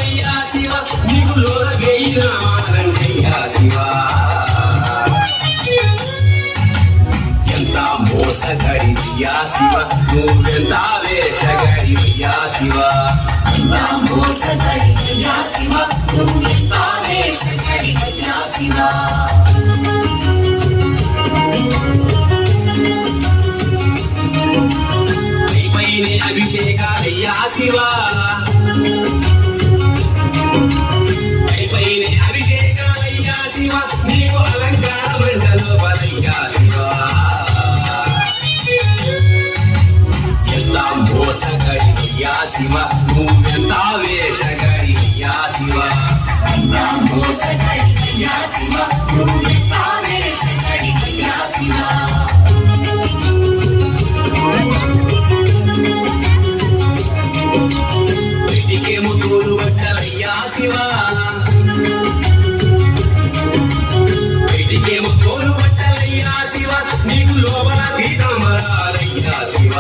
వాడనయ్యా శివ నీకు లోరగైన వాడనయ్యా శివ ఎంత మోసగడివయ్యా శివ నువ్వెంత వేషగడివయ్యా శివ ఎంత మోసగడివయ్యా శివ నువ్వెంత వేషగడివయ్యా శివ అభిషేకాలయ్యా శివ పైనే అభిషేకాలయ్యా శివ నీకు అలంకార మండలో బలయ్యా శివ ఎంత మోసగడివయ్యా శివ నువ్వెంత వేషగడివయ్యా శివ ఎంత మోసగడివయ్యా శివ నువ్వెంత వేషగడివయ్యా శివ బయటికేమో తోలు బట్టలయ్యా శివ బయటికేమో తోలు బట్టలయ్యా శివ నీకు లోపల పీతాంబరాలయ్యా శివ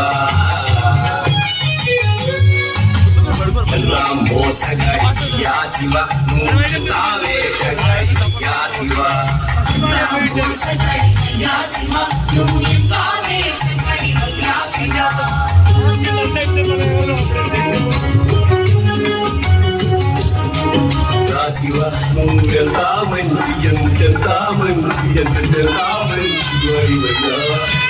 ఎలా మోసగడివయ్యా శివ నువ్వెంత వేషగడివయ్యా శివ మోసగడివయ్యా శివ నువ్వెంత వేషగడివయ్యా శివ శివ నువ్వెంత మంచి ఎంతెంత మంచి ఎంతెంత మంచి వాడివయ్యా